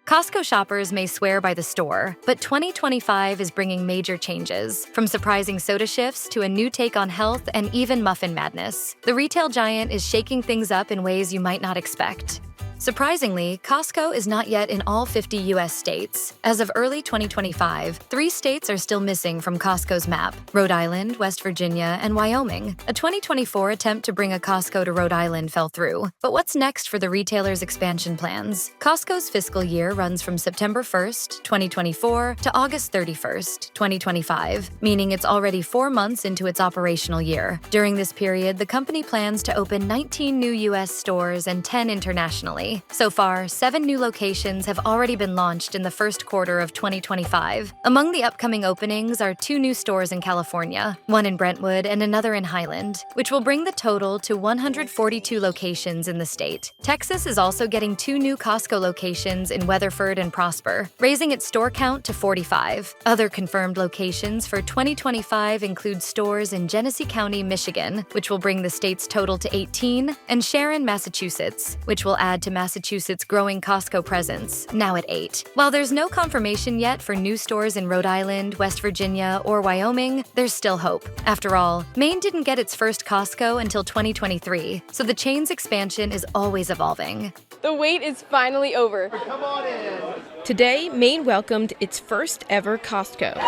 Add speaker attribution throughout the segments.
Speaker 1: Costco shoppers may swear by the store, but 2025 is bringing major changes, from surprising soda shifts to a new take on health and even muffin madness. The retail giant is shaking things up in ways you might not expect. Surprisingly, Costco is not yet in all 50 U.S. states. As of early 2025, 3 states are still missing from Costco's map: Rhode Island, West Virginia, and Wyoming. A 2024 attempt to bring a Costco to Rhode Island fell through. But what's next for the retailer's expansion plans? Costco's fiscal year runs from September 1st, 2024 to August 31st, 2025, meaning it's already 4 months into its operational year. During this period, the company plans to open 19 new U.S. stores and 10 internationally. So far, 7 new locations have already been launched in the first quarter of 2025. Among the upcoming openings are 2 new stores in California, one in Brentwood and another in Highland, which will bring the total to 142 locations in the state. Texas is also getting 2 new Costco locations in Weatherford and Prosper, raising its store count to 45. Other confirmed locations for 2025 include stores in Genesee County, Michigan, which will bring the state's total to 18, and Sharon, Massachusetts, which will add to Massachusetts' growing Costco presence, now at 8. While there's no confirmation yet for new stores in Rhode Island, West Virginia, or Wyoming, there's still hope. After all, Maine didn't get its first Costco until 2023, so the chain's expansion is always evolving.
Speaker 2: The wait is finally over.
Speaker 3: Come on in.
Speaker 2: Today, Maine welcomed its first ever Costco.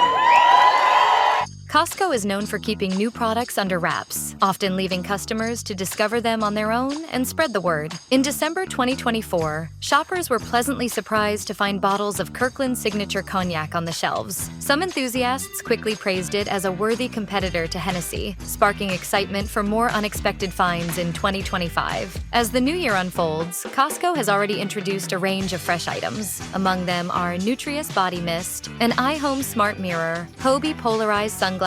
Speaker 1: Costco is known for keeping new products under wraps, often leaving customers to discover them on their own and spread the word. In December 2024, shoppers were pleasantly surprised to find bottles of Kirkland's signature cognac on the shelves. Some enthusiasts quickly praised it as a worthy competitor to Hennessy, sparking excitement for more unexpected finds in 2025. As the new year unfolds, Costco has already introduced a range of fresh items. Among them are Nutrius Body Mist, an iHome Smart Mirror, Hobie Polarized Sunglasses,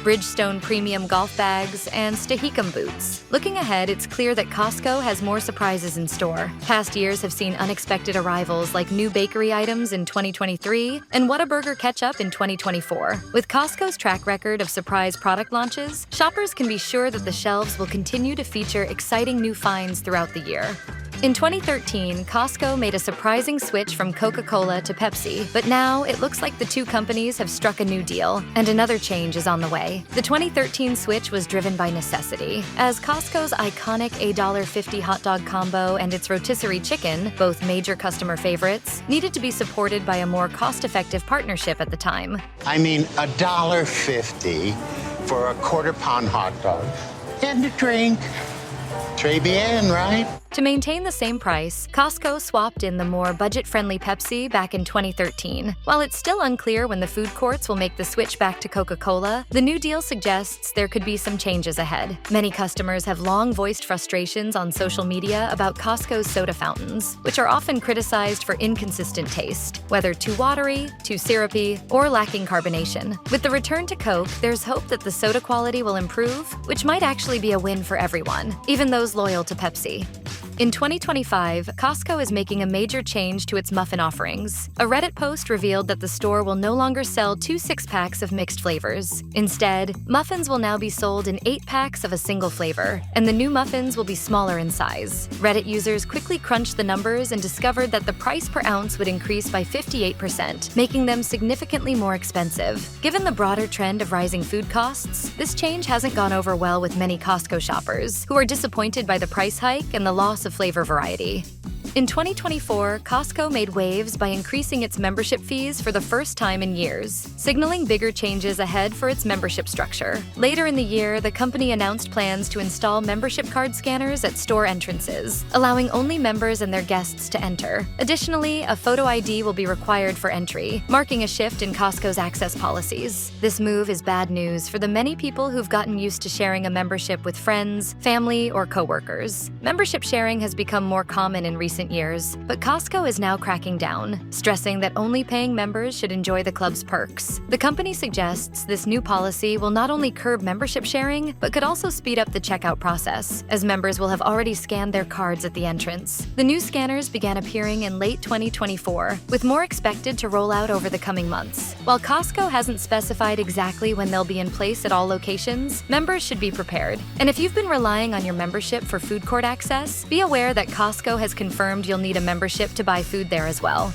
Speaker 1: Bridgestone Premium Golf Bags, and Stahicum Boots. Looking ahead, it's clear that Costco has more surprises in store. Past years have seen unexpected arrivals like new bakery items in 2023 and Whataburger Ketchup in 2024. With Costco's track record of surprise product launches, shoppers can be sure that the shelves will continue to feature exciting new finds throughout the year. In 2013, Costco made a surprising switch from Coca-Cola to Pepsi, but now it looks like the two companies have struck a new deal, and another change is on the way. The 2013 switch was driven by necessity, as Costco's iconic $1.50 hot dog combo and its rotisserie chicken, both major customer favorites, needed to be supported by a more cost-effective partnership at the time.
Speaker 3: I mean, $1.50 for a quarter-pound hot dog and a drink. Très bien, right?
Speaker 1: To maintain the same price, Costco swapped in the more budget-friendly Pepsi back in 2013. While it's still unclear when the food courts will make the switch back to Coca-Cola, the new deal suggests there could be some changes ahead. Many customers have long voiced frustrations on social media about Costco's soda fountains, which are often criticized for inconsistent taste, whether too watery, too syrupy, or lacking carbonation. With the return to Coke, there's hope that the soda quality will improve, which might actually be a win for everyone, even those loyal to Pepsi. In 2025, Costco is making a major change to its muffin offerings. A Reddit post revealed that the store will no longer sell 2 6-packs of mixed flavors. Instead, muffins will now be sold in 8 packs of a single flavor, and the new muffins will be smaller in size. Reddit users quickly crunched the numbers and discovered that the price per ounce would increase by 58%, making them significantly more expensive. Given the broader trend of rising food costs, this change hasn't gone over well with many Costco shoppers, who are disappointed by the price hike and the loss of flavor variety. In 2024, Costco made waves by increasing its membership fees for the first time in years, signaling bigger changes ahead for its membership structure. Later in the year, the company announced plans to install membership card scanners at store entrances, allowing only members and their guests to enter. Additionally, a photo ID will be required for entry, marking a shift in Costco's access policies. This move is bad news for the many people who've gotten used to sharing a membership with friends, family, or coworkers. Membership sharing has become more common in recent years, but Costco is now cracking down, stressing that only paying members should enjoy the club's perks. The company suggests this new policy will not only curb membership sharing, but could also speed up the checkout process, as members will have already scanned their cards at the entrance. The new scanners began appearing in late 2024, with more expected to roll out over the coming months. While Costco hasn't specified exactly when they'll be in place at all locations, members should be prepared. And if you've been relying on your membership for food court access, be aware that Costco has confirmed you'll need a membership to buy food there as well.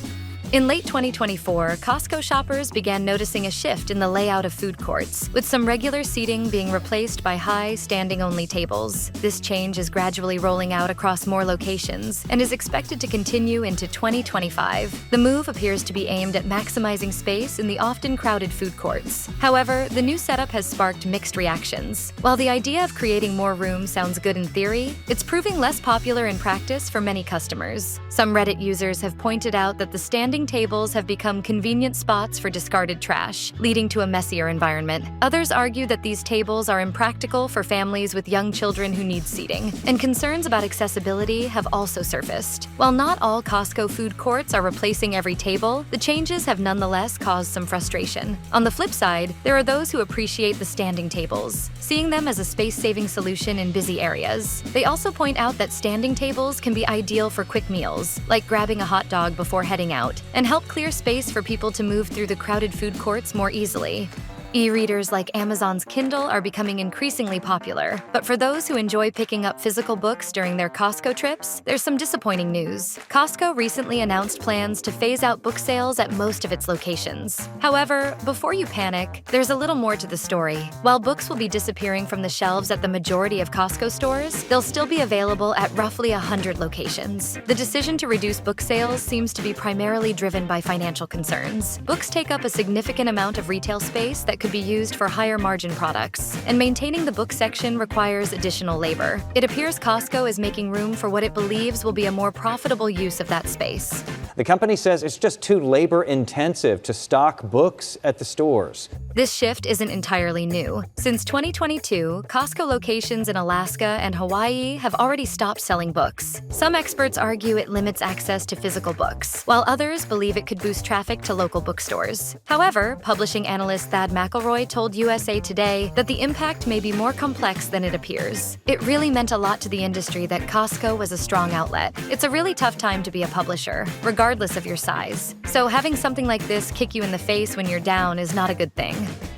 Speaker 1: In late 2024, Costco shoppers began noticing a shift in the layout of food courts, with some regular seating being replaced by high, standing-only tables. This change is gradually rolling out across more locations and is expected to continue into 2025. The move appears to be aimed at maximizing space in the often crowded food courts. However, the new setup has sparked mixed reactions. While the idea of creating more room sounds good in theory, it's proving less popular in practice for many customers. Some Reddit users have pointed out that the standing tables have become convenient spots for discarded trash, leading to a messier environment. Others argue that these tables are impractical for families with young children who need seating, and concerns about accessibility have also surfaced. While not all Costco food courts are replacing every table, the changes have nonetheless caused some frustration. On the flip side, there are those who appreciate the standing tables, seeing them as a space-saving solution in busy areas. They also point out that standing tables can be ideal for quick meals, like grabbing a hot dog before heading out, and help clear space for people to move through the crowded food courts more easily. E-readers like Amazon's Kindle are becoming increasingly popular, but for those who enjoy picking up physical books during their Costco trips, there's some disappointing news. Costco recently announced plans to phase out book sales at most of its locations. However, before you panic, there's a little more to the story. While books will be disappearing from the shelves at the majority of Costco stores, they'll still be available at roughly 100 locations. The decision to reduce book sales seems to be primarily driven by financial concerns. Books take up a significant amount of retail space that could be used for higher margin products, and maintaining the book section requires additional labor. It appears Costco is making room for what it believes will be a more profitable use of that space.
Speaker 4: The company says it's just too labor-intensive to stock books at the stores.
Speaker 1: This shift isn't entirely new. Since 2022, Costco locations in Alaska and Hawaii have already stopped selling books. Some experts argue it limits access to physical books, while others believe it could boost traffic to local bookstores. However, publishing analyst Thad McElroy told USA Today that the impact may be more complex than it appears. It really meant a lot to the industry that Costco was a strong outlet. It's a really tough time to be a publisher, regardless of your size. So having something like this kick you in the face when you're down is not a good thing.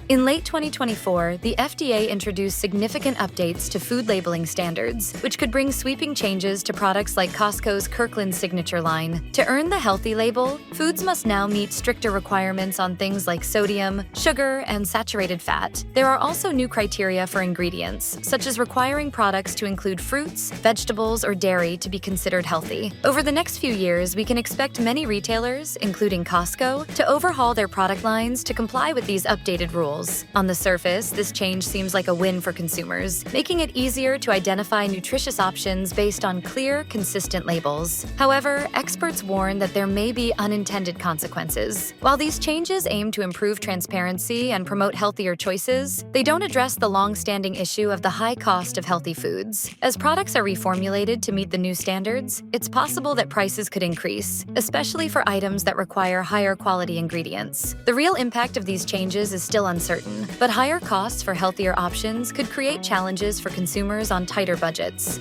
Speaker 1: In late 2024, the FDA introduced significant updates to food labeling standards, which could bring sweeping changes to products like Costco's Kirkland Signature line. To earn the healthy label, foods must now meet stricter requirements on things like sodium, sugar, and saturated fat. There are also new criteria for ingredients, such as requiring products to include fruits, vegetables, or dairy to be considered healthy. Over the next few years, we can expect many retailers, including Costco, to overhaul their product lines to comply with these updated rules. On the surface, this change seems like a win for consumers, making it easier to identify nutritious options based on clear, consistent labels. However, experts warn that there may be unintended consequences. While these changes aim to improve transparency and promote healthier choices, they don't address the long-standing issue of the high cost of healthy foods. As products are reformulated to meet the new standards, it's possible that prices could increase, especially for items that require higher quality ingredients. The real impact of these changes is still uncertain, but higher costs for healthier options could create challenges for consumers on tighter budgets.